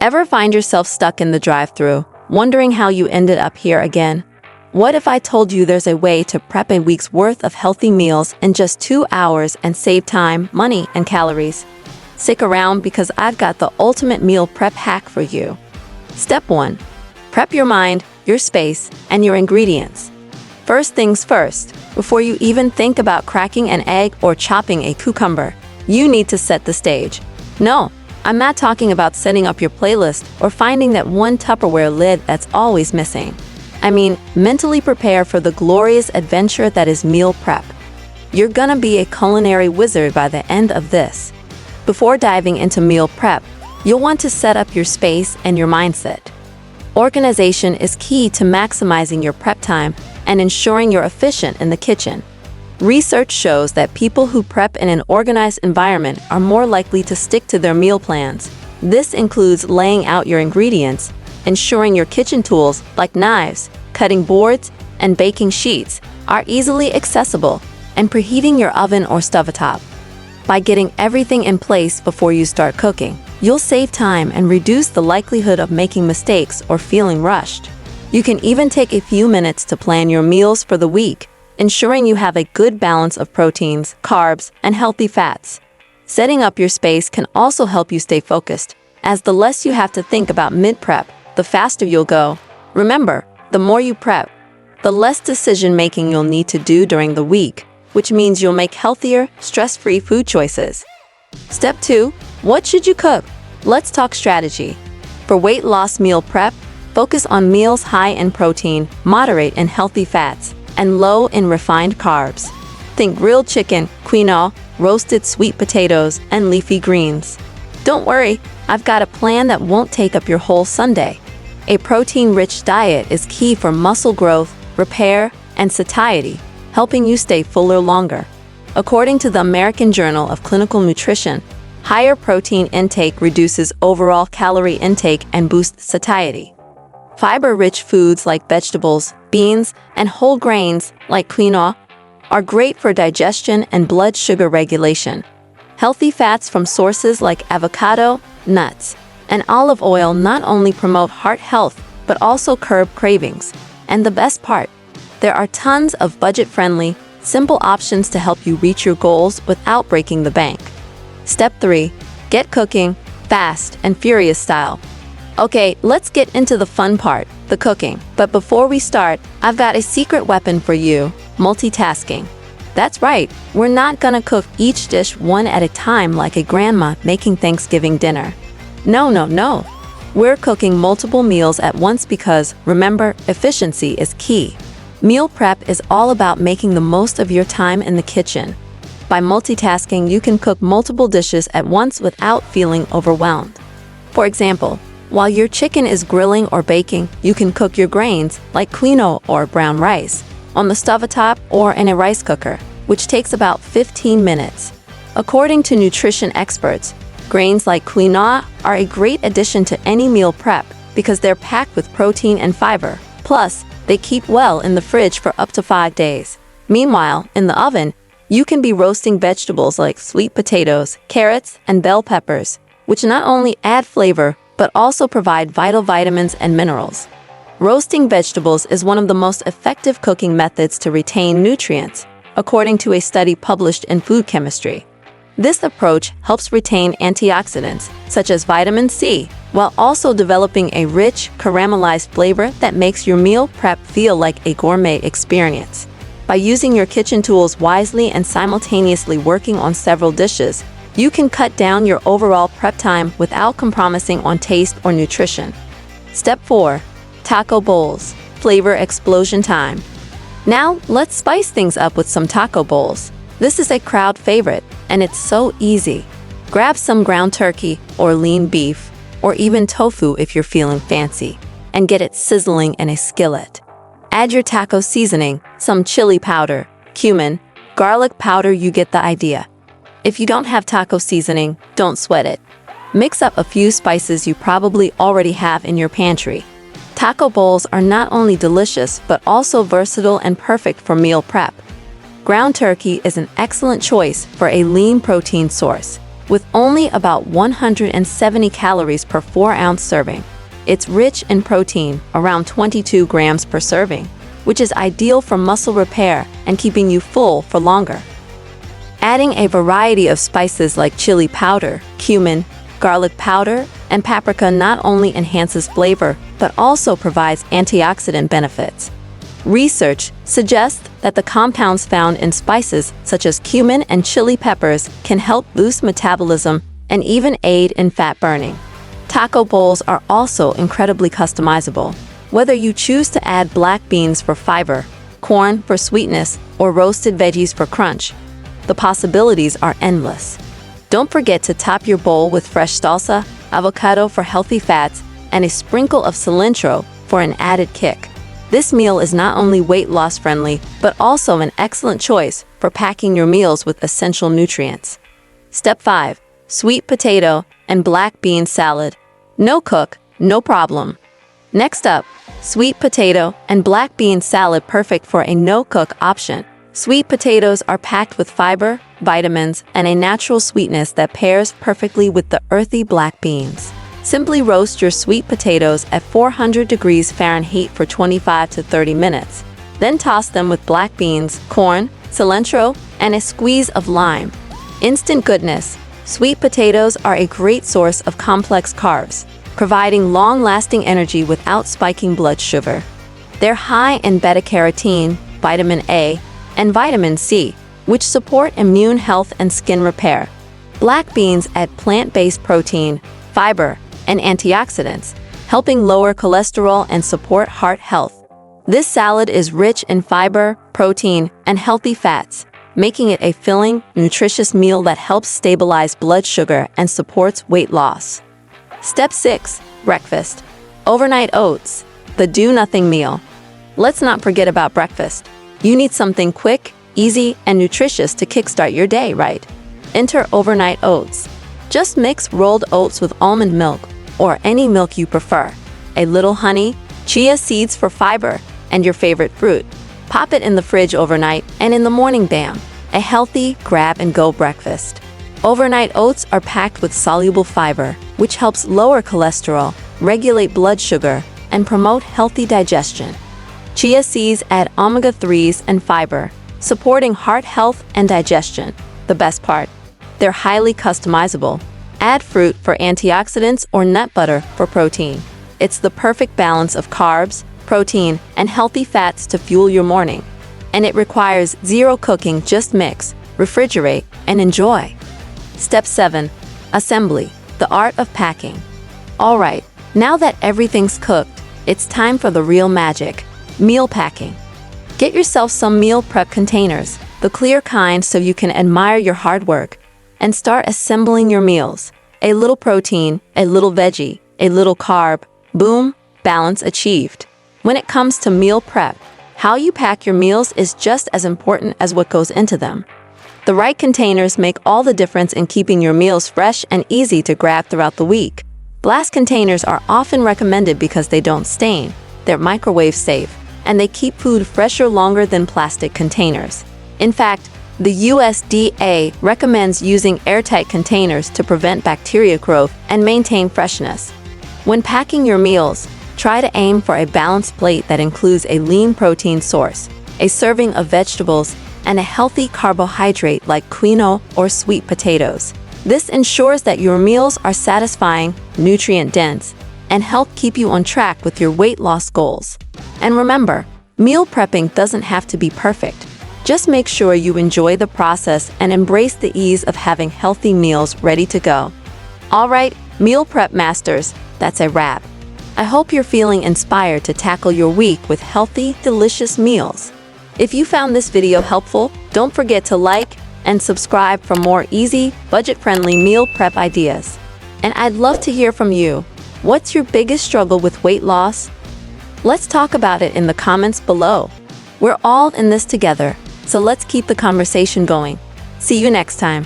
Ever find yourself stuck in the drive-thru, wondering how you ended up here again? What if I told you there's a way to prep a week's worth of healthy meals in just 2 hours and save time, money, and calories? Stick around because I've got the ultimate meal prep hack for you. Step 1. Prep your mind, your space, and your ingredients. First things first, before you even think about cracking an egg or chopping a cucumber, you need to set the stage. No, I'm not talking about setting up your playlist or finding that one Tupperware lid that's always missing. I mean, mentally prepare for the glorious adventure that is meal prep. You're gonna be a culinary wizard by the end of this. Before diving into meal prep, you'll want to set up your space and your mindset. Organization is key to maximizing your prep time and ensuring you're efficient in the kitchen. Research shows that people who prep in an organized environment are more likely to stick to their meal plans. This includes laying out your ingredients, ensuring your kitchen tools like knives, cutting boards, and baking sheets are easily accessible, and preheating your oven or stovetop. By getting everything in place before you start cooking, you'll save time and reduce the likelihood of making mistakes or feeling rushed. You can even take a few minutes to plan your meals for the week, ensuring you have a good balance of proteins, carbs, and healthy fats. Setting up your space can also help you stay focused, as the less you have to think about mid-prep, the faster you'll go. Remember, the more you prep, the less decision-making you'll need to do during the week, which means you'll make healthier, stress-free food choices. Step 2. What should you cook? Let's talk strategy. For weight loss meal prep, focus on meals high in protein, moderate in healthy fats, and low in refined carbs. Think grilled chicken, quinoa, roasted sweet potatoes, and leafy greens. Don't worry, I've got a plan that won't take up your whole Sunday. A protein-rich diet is key for muscle growth, repair, and satiety, helping you stay fuller longer. According to the American Journal of Clinical Nutrition, higher protein intake reduces overall calorie intake and boosts satiety. Fiber-rich foods like vegetables, beans, and whole grains like quinoa are great for digestion and blood sugar regulation. Healthy fats from sources like avocado, nuts, and olive oil not only promote heart health, but also curb cravings. And the best part, there are tons of budget-friendly, simple options to help you reach your goals without breaking the bank. Step 3. Get cooking, fast and furious style. Okay, let's get into the fun part, the cooking. But before we start, I've got a secret weapon for you, multitasking. That's right, we're not gonna cook each dish one at a time like a grandma making Thanksgiving dinner. No. We're cooking multiple meals at once because, remember, efficiency is key. Meal prep is all about making the most of your time in the kitchen. By multitasking, you can cook multiple dishes at once without feeling overwhelmed. For example, while your chicken is grilling or baking, you can cook your grains, like quinoa or brown rice, on the stovetop or in a rice cooker, which takes about 15 minutes. According to nutrition experts, grains like quinoa are a great addition to any meal prep because they're packed with protein and fiber. Plus, they keep well in the fridge for up to 5 days. Meanwhile, in the oven, you can be roasting vegetables like sweet potatoes, carrots, and bell peppers, which not only add flavor, but also provide vital vitamins and minerals. Roasting vegetables is one of the most effective cooking methods to retain nutrients, according to a study published in Food Chemistry. This approach helps retain antioxidants, such as vitamin C, while also developing a rich, caramelized flavor that makes your meal prep feel like a gourmet experience. By using your kitchen tools wisely and simultaneously working on several dishes, you can cut down your overall prep time without compromising on taste or nutrition. Step 4. Taco bowls. Flavor explosion time. Now, let's spice things up with some taco bowls. This is a crowd favorite, and it's so easy. Grab some ground turkey or lean beef, or even tofu if you're feeling fancy, and get it sizzling in a skillet. Add your taco seasoning, some chili powder, cumin, garlic powder, you get the idea. If you don't have taco seasoning, don't sweat it. Mix up a few spices you probably already have in your pantry. Taco bowls are not only delicious, but also versatile and perfect for meal prep. Ground turkey is an excellent choice for a lean protein source. with only about 170 calories per 4-ounce serving. It's rich in protein, around 22 grams per serving, which is ideal for muscle repair and keeping you full for longer. Adding a variety of spices like chili powder, cumin, garlic powder, and paprika not only enhances flavor, but also provides antioxidant benefits. Research suggests that the compounds found in spices such as cumin and chili peppers can help boost metabolism and even aid in fat burning. Taco bowls are also incredibly customizable. Whether you choose to add black beans for fiber, corn for sweetness, or roasted veggies for crunch, the possibilities are endless. Don't forget to top your bowl with fresh salsa, avocado for healthy fats, and a sprinkle of cilantro for an added kick. This meal is not only weight loss friendly, but also an excellent choice for packing your meals with essential nutrients. Step 5. Sweet potato and black bean salad. No cook, no problem. Next up, sweet potato and black bean salad, perfect for a no-cook option. Sweet potatoes are packed with fiber, vitamins, and a natural sweetness that pairs perfectly with the earthy black beans. Simply roast your sweet potatoes at 400 degrees Fahrenheit for 25 to 30 minutes. Then toss them with black beans, corn, cilantro, and a squeeze of lime. Instant goodness. Sweet potatoes are a great source of complex carbs, providing long-lasting energy without spiking blood sugar. They're high in beta-carotene, vitamin A, and vitamin C, which support immune health and skin repair. Black beans add plant-based protein, fiber, and antioxidants, helping lower cholesterol and support heart health. This salad is rich in fiber, protein, and healthy fats, making it a filling, nutritious meal that helps stabilize blood sugar and supports weight loss. Step 6. Breakfast. Overnight oats, the do-nothing meal. Let's not forget about breakfast. You need something quick, easy, and nutritious to kickstart your day, right? Enter overnight oats. Just mix rolled oats with almond milk, or any milk you prefer, a little honey, chia seeds for fiber, and your favorite fruit. Pop it in the fridge overnight, and in the morning, bam, a healthy grab-and-go breakfast. Overnight oats are packed with soluble fiber, which helps lower cholesterol, regulate blood sugar, and promote healthy digestion. Chia seeds add omega-3s and fiber, supporting heart health and digestion. The best part, they're highly customizable. Add fruit for antioxidants or nut butter for protein. It's the perfect balance of carbs, protein, and healthy fats to fuel your morning. And it requires zero cooking, just mix, refrigerate, and enjoy. Step 7. Assembly, the art of packing. All right, now that everything's cooked, it's time for the real magic, meal packing. Get yourself some meal prep containers, the clear kind so you can admire your hard work, and start assembling your meals. A little protein, a little veggie, a little carb, boom, balance achieved. When it comes to meal prep, how you pack your meals is just as important as what goes into them. The right containers make all the difference in keeping your meals fresh and easy to grab throughout the week. Glass containers are often recommended because they don't stain, they're microwave safe, and they keep food fresher longer than plastic containers. In fact, the USDA recommends using airtight containers to prevent bacteria growth and maintain freshness. When packing your meals, try to aim for a balanced plate that includes a lean protein source, a serving of vegetables, and a healthy carbohydrate like quinoa or sweet potatoes. This ensures that your meals are satisfying, nutrient-dense, and help keep you on track with your weight loss goals. And remember, meal prepping doesn't have to be perfect. Just make sure you enjoy the process and embrace the ease of having healthy meals ready to go. All right, meal prep masters, that's a wrap. I hope you're feeling inspired to tackle your week with healthy, delicious meals. If you found this video helpful, don't forget to like and subscribe for more easy, budget-friendly meal prep ideas. And I'd love to hear from you. What's your biggest struggle with weight loss? Let's talk about it in the comments below. We're all in this together, so let's keep the conversation going. See you next time.